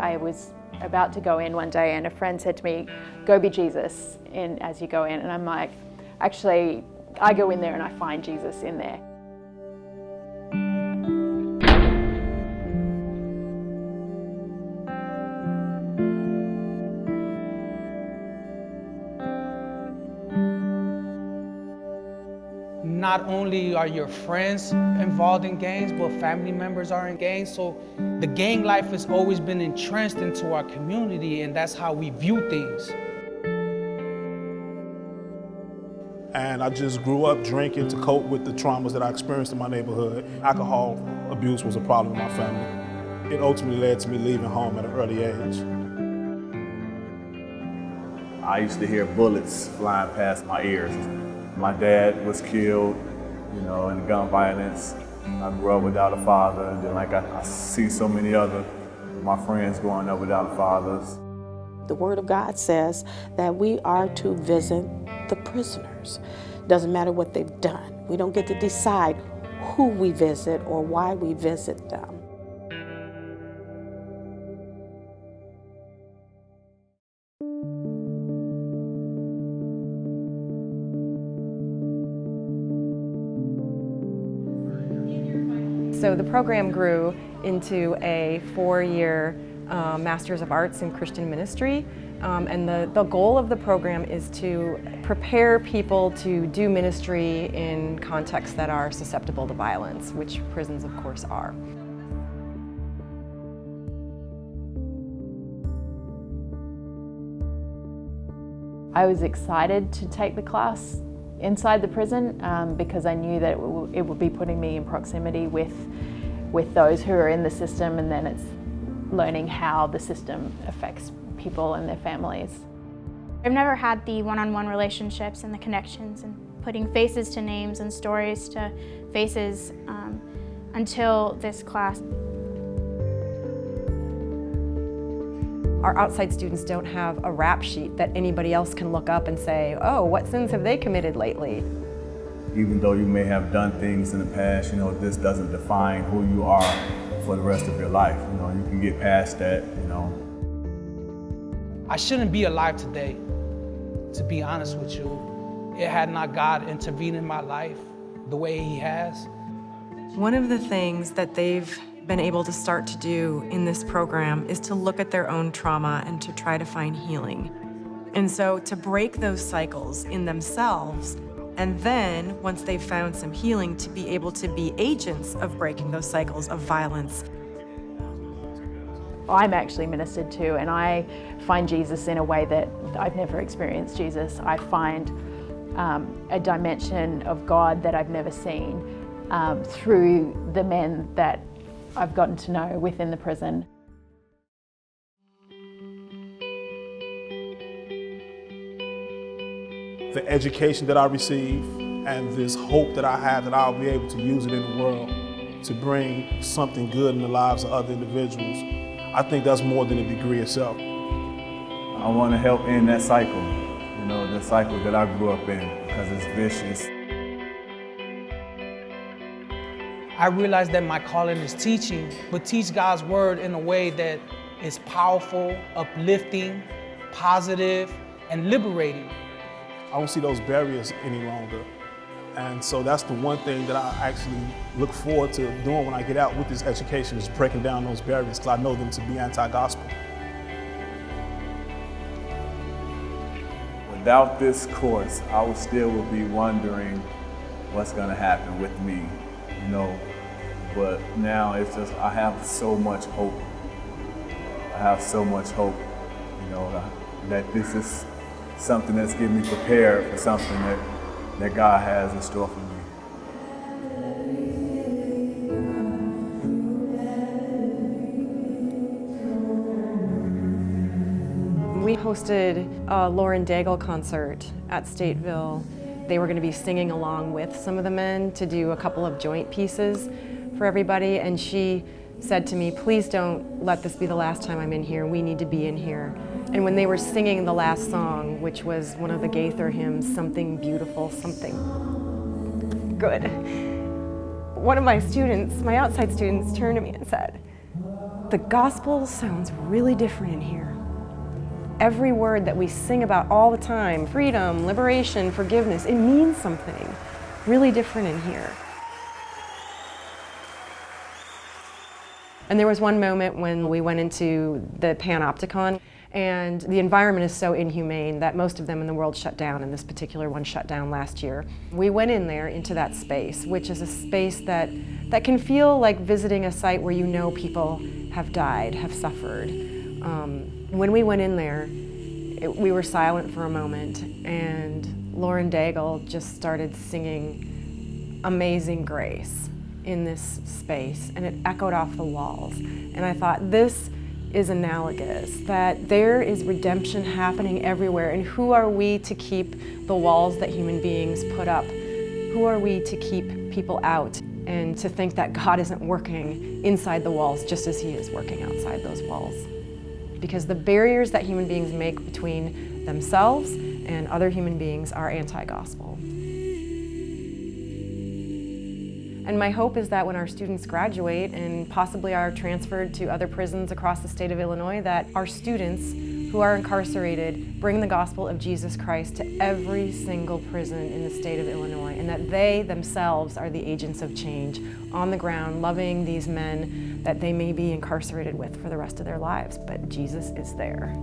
I was about to go in one day and a friend said to me, go be Jesus as you go in. And I'm like, actually, I go in there and I find Jesus in there. Not only are your friends involved in gangs, but family members are in gangs. So the gang life has always been entrenched into our community, and that's how we view things. And I just grew up drinking to cope with the traumas that I experienced in my neighborhood. Alcohol abuse was a problem in my family. It ultimately led to me leaving home at an early age. I used to hear bullets flying past my ears. My dad was killed, in gun violence. I grew up without a father, and then I see so many other my friends growing up without fathers. The Word of God says that we are to visit the prisoners. Doesn't matter what they've done. We don't get to decide who we visit or why we visit them. So the program grew into a 4-year Master's of Arts in Christian Ministry, and the goal of the program is to prepare people to do ministry in contexts that are susceptible to violence, which prisons of course are. I was excited to take the class inside the prison because I knew that it would be putting me in proximity with those who are in the system, and then it's learning how the system affects people and their families. I've never had the one-on-one relationships and the connections and putting faces to names and stories to faces until this class. Our outside students don't have a rap sheet that anybody else can look up and say, oh, what sins have they committed lately? Even though you may have done things in the past, this doesn't define who you are for the rest of your life. You can get past that, I shouldn't be alive today, to be honest with you. It had not God intervened in my life the way He has. One of the things that they've been able to start to do in this program is to look at their own trauma and to try to find healing. And so to break those cycles in themselves, and then once they've found some healing, to be able to be agents of breaking those cycles of violence. I'm actually ministered to, and I find Jesus in a way that I've never experienced Jesus. I find a dimension of God that I've never seen through the men that I've gotten to know within the prison. The education that I receive and this hope that I have that I'll be able to use it in the world to bring something good in the lives of other individuals, I think that's more than a degree itself. I want to help end that cycle, the cycle that I grew up in, because it's vicious. I realized that my calling is teaching, but teach God's Word in a way that is powerful, uplifting, positive, and liberating. I don't see those barriers any longer. And so that's the one thing that I actually look forward to doing when I get out with this education, is breaking down those barriers, because I know them to be anti-gospel. Without this course, I still would be wondering what's going to happen with me, But now it's just, I have so much hope. I have so much hope, that this is something that's getting me prepared for something that God has in store for me. We hosted a Lauren Daigle concert at Statesville. They were going to be singing along with some of the men to do a couple of joint pieces for everybody, and she said to me, please don't let this be the last time I'm in here. We need to be in here. And when they were singing the last song, which was one of the Gaither hymns, Something Beautiful, Something Good, one of my students, my outside students, turned to me and said, the gospel sounds really different in here. Every word that we sing about all the time, freedom, liberation, forgiveness, it means something really different in here. And there was one moment when we went into the Panopticon, and the environment is so inhumane that most of them in the world shut down, and this particular one shut down last year. We went in there into that space, which is a space that can feel like visiting a site where you know people have died, have suffered. When we went in there, we were silent for a moment, and Lauren Daigle just started singing Amazing Grace in this space, and it echoed off the walls. And I thought, this is analogous, that there is redemption happening everywhere, and who are we to keep the walls that human beings put up? Who are we to keep people out and to think that God isn't working inside the walls just as He is working outside those walls? Because the barriers that human beings make between themselves and other human beings are anti-gospel. And my hope is that when our students graduate and possibly are transferred to other prisons across the state of Illinois, that our students who are incarcerated bring the gospel of Jesus Christ to every single prison in the state of Illinois, and that they themselves are the agents of change on the ground, loving these men that they may be incarcerated with for the rest of their lives, but Jesus is there.